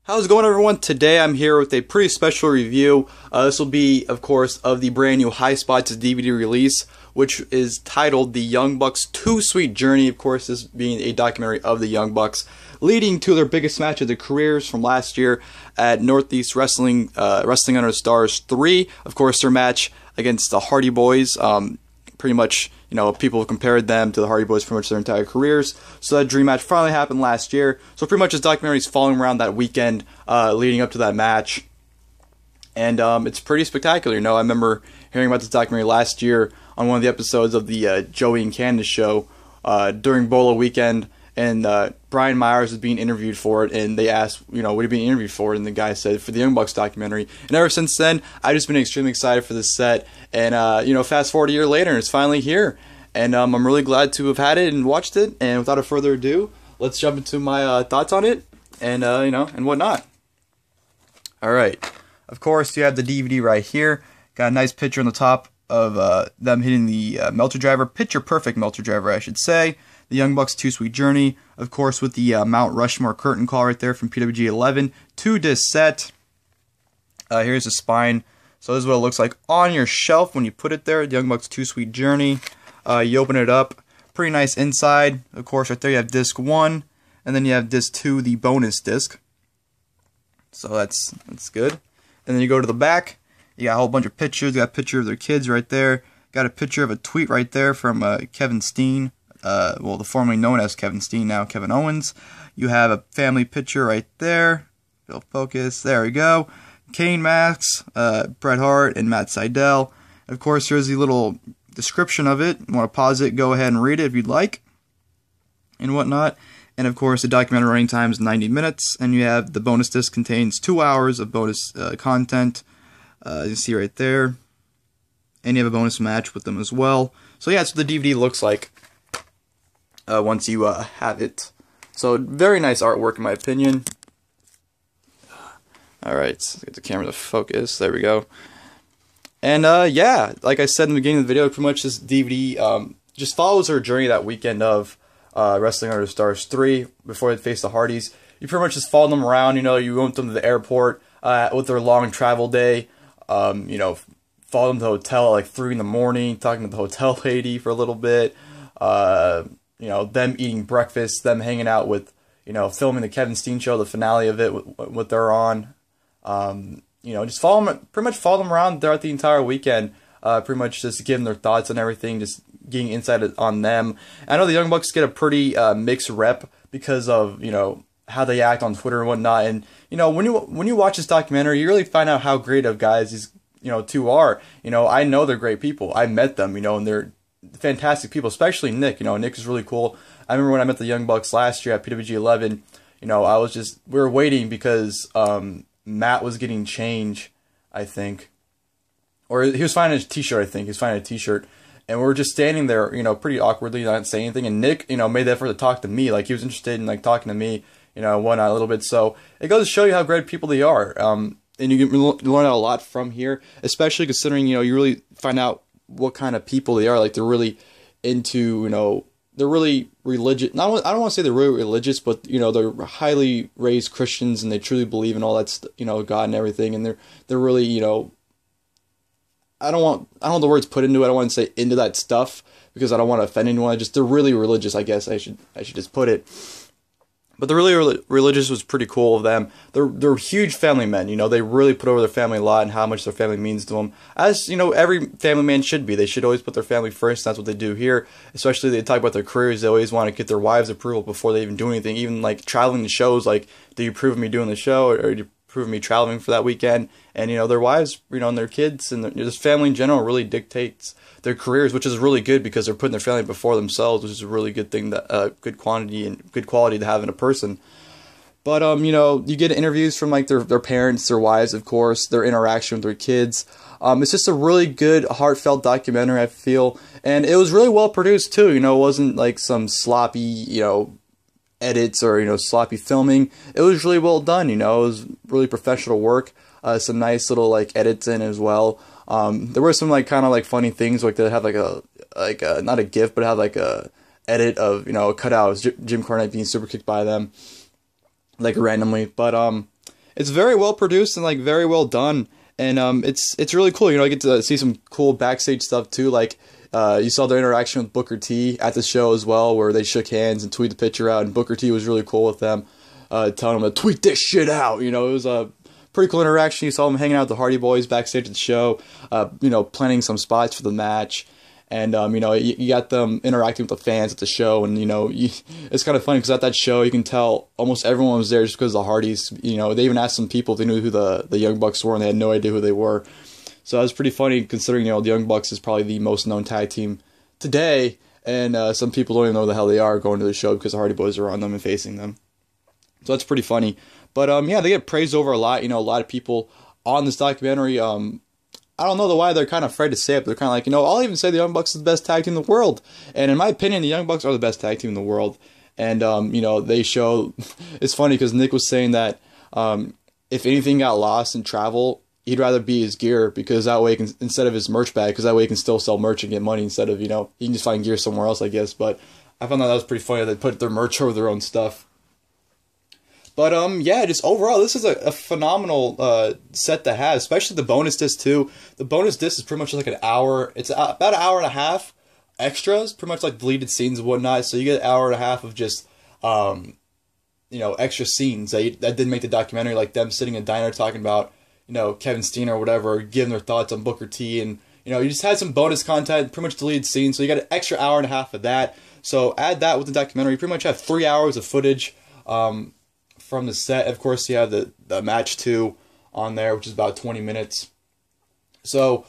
How's it going, everyone? Today I'm here with a pretty special review. This will be, of course, of the brand new High Spots DVD release, which is titled The Young Bucks 2 Sweet Journey. Of course, this being a documentary of the Young Bucks, leading to their biggest match of their careers from last year at Northeast Wrestling, Wrestling Under the Stars 3. Of course, their match against the Hardy Boys. Pretty much, people have compared them to the Hardy Boys pretty much their entire careers. So that dream match finally happened last year. So pretty much this documentary is following around that weekend leading up to that match. And it's pretty spectacular. I remember hearing about this documentary last year on one of the episodes of the Joey and Candace show during Bolo weekend. And Brian Myers was being interviewed for it, and they asked, what are you being interviewed for? And the guy said, for the Young Bucks documentary. And ever since then, I've just been extremely excited for this set. And, fast forward a year later, and it's finally here. And I'm really glad to have had it and watched it. And without further ado, let's jump into my thoughts on it and, and whatnot. All right. Of course, you have the DVD right here. Got a nice picture on the top of them hitting the Meltzer Driver. Picture-perfect Meltzer Driver, I should say. The Young Bucks 2 Sweet Journey, of course, with the Mount Rushmore curtain call right there from PWG 11. 2-disc set. Here's the spine. So this is what it looks like on your shelf when you put it there. The Young Bucks 2 Sweet Journey. You open it up. Pretty nice inside. Of course, right there you have disc 1. And then you have disc 2, the bonus disc. So that's good. And then you go to the back. You got a whole bunch of pictures. You got a picture of their kids right there. Got a picture of a tweet right there from Kevin Steen. The formerly known as Kevin Steen, now Kevin Owens. You have a family picture right there. It'll focus. There we go. Kane Max, Bret Hart, and Matt Sydal. Of course, here's the little description of it. You want to pause it, go ahead and read it if you'd like, and whatnot. And of course, the documentary running time is 90 minutes, and you have the bonus disc contains 2 hours of bonus content. You see right there. And you have a bonus match with them as well. So yeah, that's what the DVD looks like once you have it. So very nice artwork in my opinion. Alright, let's get the camera to focus. There we go. And yeah, like I said in the beginning of the video, pretty much this DVD just follows her journey that weekend of Wrestling Under the Stars 3 before they face the Hardys. You pretty much just follow them around, you go with them to the airport with their long travel day. Follow them to the hotel at like 3 in the morning, talking to the hotel lady for a little bit. Them eating breakfast, them hanging out with, filming the Kevin Steen show, the finale of it, what they're on. Just pretty much follow them around throughout the entire weekend. Pretty much just give them their thoughts on everything, just getting insight on them. I know the Young Bucks get a pretty mixed rep because of, how they act on Twitter and whatnot. And, when you watch this documentary, you really find out how great of guys these, two are. I know they're great people. I met them, and they're fantastic people, especially Nick. Nick is really cool. I remember when I met the Young Bucks last year at PWG 11, we were waiting because Matt was getting change, I think. Or he was finding a t-shirt, I think. He was finding a t-shirt. And we were just standing there, pretty awkwardly, not saying anything. And Nick, made the effort to talk to me. Like, he was interested in, talking to me, whatnot a little bit. So, it goes to show you how great people they are. And you can learn a lot from here, especially considering, you really find out what kind of people they are. Like, they're really into, they're really religious. I don't want to say they're really religious, but, they're highly raised Christians, and they truly believe in all that, God and everything. And they're really, I don't know the words put into it. I don't want to say into that stuff because I don't want to offend anyone. They're really religious, I guess I should just put it. But they're really religious. Was pretty cool of them. They're huge family men. They really put over their family a lot and how much their family means to them. As every family man should be. They should always put their family first. That's what they do here. Especially they talk about their careers. They always want to get their wives' approval before they even do anything. Even traveling to shows. Do you approve of me doing the show, or do you approve of me traveling for that weekend? And their wives, and their kids, and just family in general really dictates their careers, which is really good because they're putting their family before themselves, which is a really good thing, that good quantity and good quality to have in a person. But you get interviews from their parents, their wives, of course, their interaction with their kids. It's just a really good, heartfelt documentary, I feel, and it was really well produced too. It wasn't some sloppy, edits or sloppy filming. It was really well done. It was really professional work. Some nice little edits in as well. There were some kind of funny things, they have a not a GIF, but have a edit of a cutout of Jim Cornette being super kicked by them, randomly. But it's very well produced and like very well done, and it's really cool. You know, I get to see some cool backstage stuff too. Like you saw their interaction with Booker T at the show as well, where they shook hands and tweeted the picture out, and Booker T was really cool with them, telling them to tweet this shit out. You know, it was a pretty cool interaction. You saw them hanging out with the Hardy Boys backstage at the show, you know, planning some spots for the match. And, you know, you got them interacting with the fans at the show. And, you know, it's kind of funny because at that show, you can tell almost everyone was there just because of the Hardys. You know, they even asked some people if they knew who the Young Bucks were, and they had no idea who they were. So that was pretty funny considering, you know, the Young Bucks is probably the most known tag team today. And some people don't even know who the hell they are going to the show because the Hardy Boys are on them and facing them. So that's pretty funny. But, yeah, they get praised over a lot. You know, a lot of people on this documentary, I don't know why they're kind of afraid to say it, but they're kind of like, you know, I'll even say the Young Bucks is the best tag team in the world. And in my opinion, the Young Bucks are the best tag team in the world. And, you know, they show, it's funny because Nick was saying that if anything got lost in travel, he'd rather be his gear because that way, instead of his merch bag, because that way he can still sell merch and get money instead of, you know, he can just find gear somewhere else, I guess. But I found that was pretty funny. They put their merch over their own stuff. But, yeah, just overall, this is a phenomenal set to have, especially the bonus disc, too. The bonus disc is pretty much like an hour. It's about an hour and a half extras, pretty much like deleted scenes and whatnot. So you get an hour and a half of just, you know, extra scenes that didn't make the documentary, like them sitting in a diner talking about, you know, Kevin Steen or whatever, giving their thoughts on Booker T. And, you know, you just had some bonus content, pretty much deleted scenes. So you got an extra hour and a half of that. So add that with the documentary. You pretty much have 3 hours of footage from the set. Of course, you have the match 2 on there, which is about 20 minutes. So,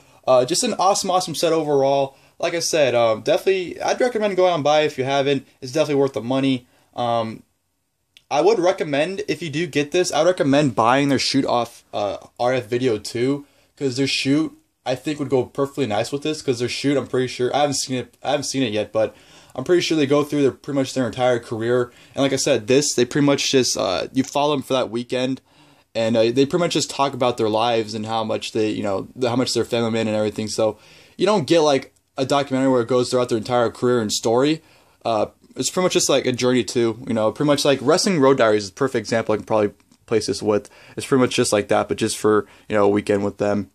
just an awesome set overall. Like I said, definitely, I'd recommend going out and buy it if you haven't. It's definitely worth the money. I would recommend, if you do get this, I would recommend buying their shoot off RF video too, because their shoot, I think, would go perfectly nice with this, because their shoot, I'm pretty sure, I haven't seen it yet, but I'm pretty sure they go through pretty much their entire career. And like I said, they pretty much just, you follow them for that weekend, and they pretty much just talk about their lives and how much they, you know, how much they're family man and everything. So you don't get like a documentary where it goes throughout their entire career and story. It's pretty much just like a journey too, you know, pretty much like Wrestling Road Diaries is a perfect example I can probably place this with. It's pretty much just like that, but just for, you know, a weekend with them.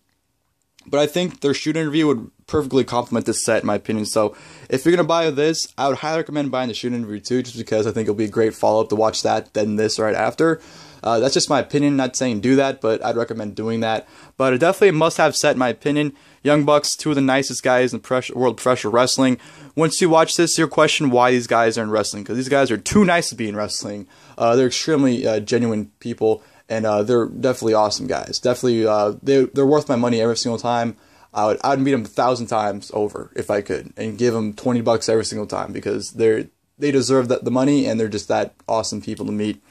But I think their shoot interview would perfectly complement this set, in my opinion. So if you're going to buy this, I would highly recommend buying the shoot interview too, just because I think it'll be a great follow-up to watch that, then this right after. That's just my opinion, not saying do that, but I'd recommend doing that. But it definitely a must-have set, in my opinion. Young Bucks, 2 of the nicest guys in the world of professional wrestling. Once you watch this, you'll question why these guys are in wrestling, because these guys are too nice to be in wrestling. They're extremely genuine people. And they're definitely awesome guys. Definitely, they're worth my money every single time. I'd meet them 1,000 times over if I could, and give them $20 every single time, because they deserve the money, and they're just that awesome people to meet.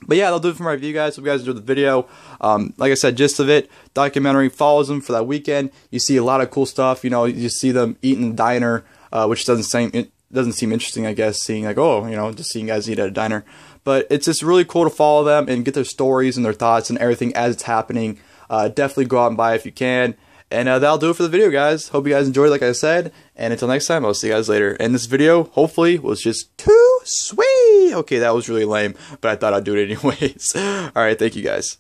But yeah, that'll do it for my review, guys. Hope you guys enjoyed the video. Like I said, gist of it, documentary follows them for that weekend. You see a lot of cool stuff. You know, you see them eating in the diner, which doesn't seem interesting, I guess, seeing like, oh, you know, just seeing guys eat at a diner. But it's just really cool to follow them and get their stories and their thoughts and everything as it's happening. Definitely go out and buy it if you can. And that'll do it for the video, guys. Hope you guys enjoyed, like I said. And until next time, I'll see you guys later. And this video, hopefully, was just too sweet. Okay, that was really lame, but I thought I'd do it anyways. Alright, thank you, guys.